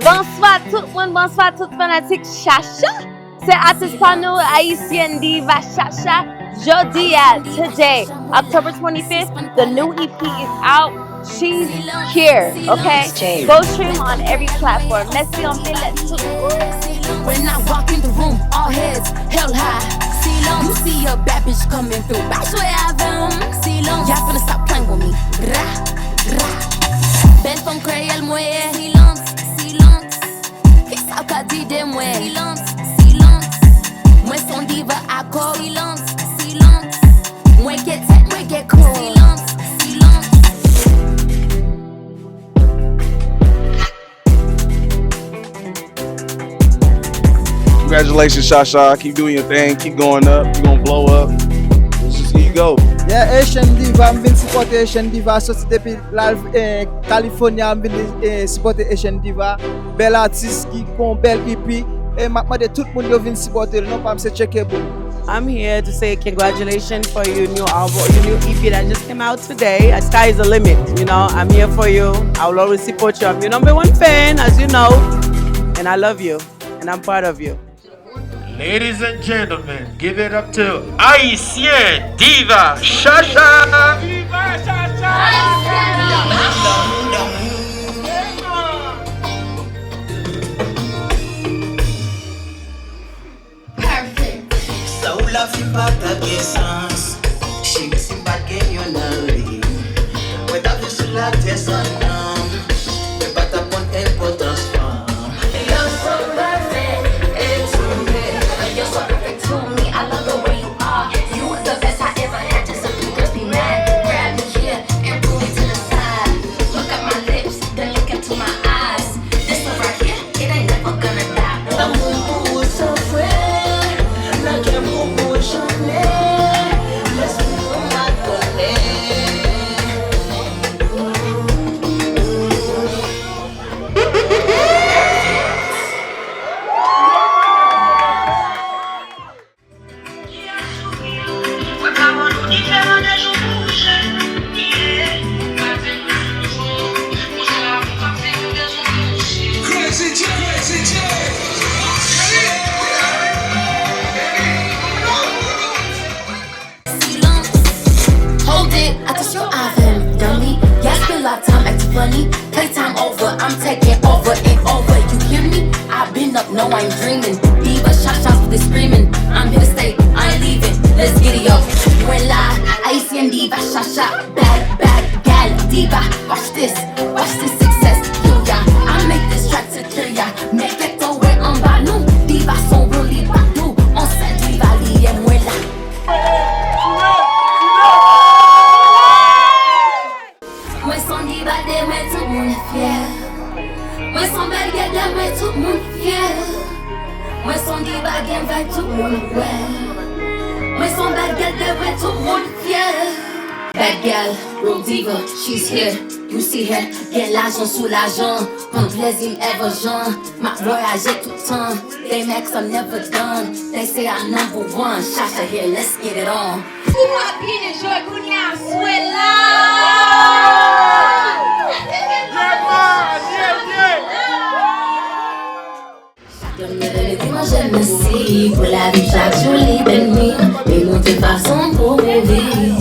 Bonsoir tout le monde, bonsoir tout fanatique Shasha. C'est artiste par nous, Haitian Diva Shasha. Jodi today, October 25th, the new EP is out. She's here, okay? Go stream on every platform. Merci on When I walk in the room, all heads held high. You see a bad bitch coming through. Bash where I am. Y'all finna stop playing with me. Ben from Crayel Moye. Silence. Qui sa ka di de mwe. Silence. Mwen son diva ako. Silence. Mwen get set, mwen get cool. Silence. Congratulations, Shasha. Keep doing your thing. Keep going up. You're going to blow up. Here you go. Yeah, Haitian Diva, I'm been supporting Haitian Diva. So depuis California, I'm been supporting Haitian Diva. Bel artiste qui font bel EP. Et maintenant, tout le monde vient supporter. Non pas me checker. I'm here to say congratulations for your new album, your new EP that just came out today. Sky is the limit. You know, I'm here for you. I will always support you. I'm your #1 fan, as you know, and I love you, and I'm proud of you. Ladies and gentlemen, give it up to Haitian Diva Shasha! Diva Shasha! Perfect. Sa ou la fi pa ta gen sens. Chiri si pat gen yon nan li. Mwen ta fi sou la te san nam. Mwen pa ta pon importans fam. You're so perfect, it's me. You're so perfect to me. I love the way you are. You are the best I ever had. Just a few girls be mad. Grab me here and pull me to the side. Look at my lips, then look into my eyes. This one right here, it ain't never gonna die. L'amour so frère, la guerre pour jamais. Laisse-moi m'adonner. Hold it, I touch your iPhone, dummy. Yeah, spend a lot of time acting funny. Playtime over, I'm taking over and over. You hear me? I've been up, no, I ain't dreaming. Diva Shasha's with the screaming. I'm here to stay, I ain't leaving. Let's get it, yo. You ain't lie. Haitian Diva Shasha, bad gal diva. Watch this success. Yo, ya, I make this track to kill ya. Make it to where I'm by nous. Diva sont really partout. On sait diva lié, moi là. Moi son diva de moi tout le monde fier. Moi son belle gueule de moi tout le monde fier. Moi son diva game va tout le monde ouais. Moi son belle gueule de moi tout le monde fier. Bad gal, real diva, she's here. You see her, get l'argent sous l'argent. Comme plaisir ever Jean. Ma voyage tout le temps. They max I'm never done. They say I'm #1. Shasha here, let's get it on. Je me suis pour la vie chaque jour libérée. Et mon de façon pour vivre.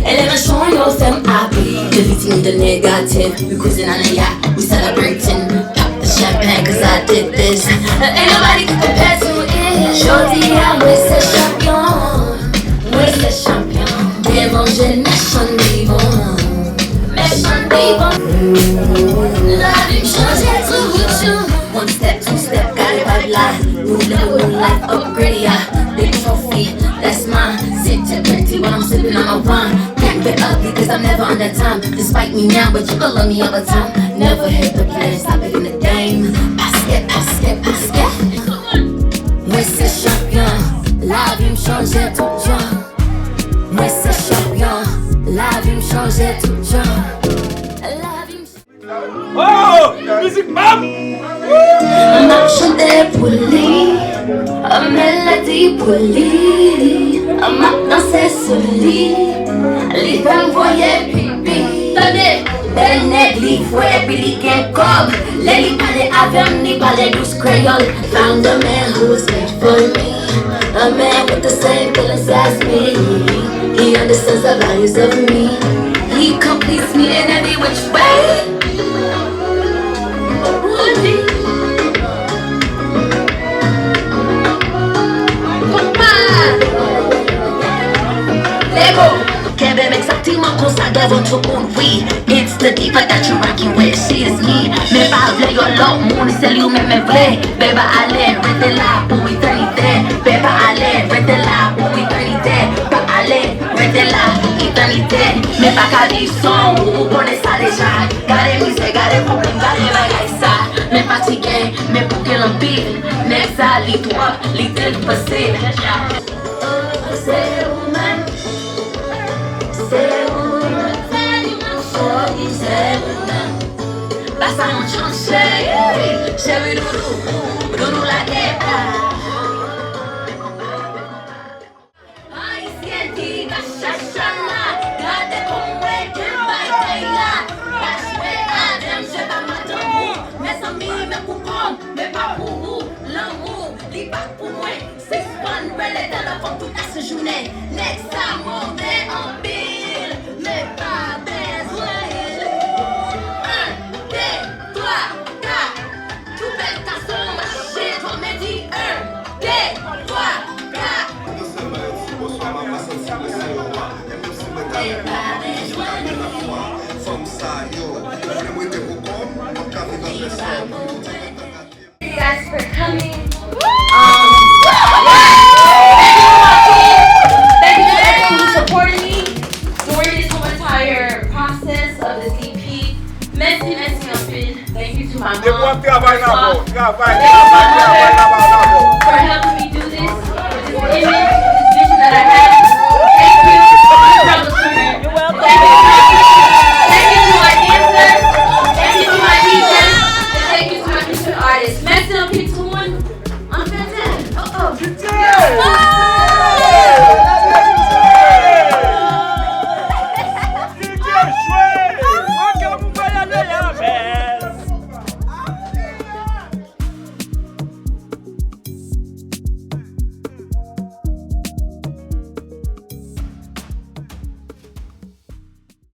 Elle est méchant, yo, femme happy. The victim, the negative. We cruising on a yacht, we celebrating. Pop the champagne, cause I did this. Ain't nobody can compare to it. Jodi, moi c'est champion. Moi c'est champion. D'évangile, méchant vivant. Méchant vivant. La vie change tout le jour. One step, two step, got it by life. New level, new life, upgrade, yeah. Big trophy, that's mine. Sit to pretty when I'm sipping on my wine. Can't get ugly cause I'm never on that time. Despite me now, but you gon' love me all the time. Never hit the play, stop it in the game. Basket. Moi c'est champion, la vie me changeait tout genre. Moi c'est champion, la vie me changeait tout genre. La vie me Oh! Music map! m'a chanté pour lui, une mélodie pour lui, m'a dansé sur lui, les femmes voyaient pipi. Del negli fue Billy Gang Cobb. Lady pale avem ni pale douce Creole. Found a man who's made for me. A man with the same feelings as me. He understands the values of me. He completes me in every which way. Kevin exactement consacré votre monde, oui. It's the diva that you rockin' with, she is me. Mais pas vrai, yo l'autre monde, c'est lui-même est vrai. Beba allez, restez là pour éternité. Beba allez, restez là pour éternité. Pas allez, restez là, éternité. Mais pas qu'à vivre sans vous connaissez ça déjà. Gardez misère, gardez problème, gardez bagaille ça. Mais fatigué, mais pour que l'empire. Next ça, lit toi, lit tel passé. C'est vous-même. Passa un chance, chérie Doudou la guerre. Haitian Diva Shasha, gardez comme ouais, que bagaille. Lâche ouais, Adam, je vais m'attendre. Mes amis, mes coupons, mais pas pour vous. L'amour, il pas pour moi. C'est fun, relais téléphone toute la journée. Next time, on est en pile, mais pas besoin. Thank you guys for coming. Thank you to everyone who supported me during this whole entire process of this EP. Merci, merci un peu. Thank you to my mom.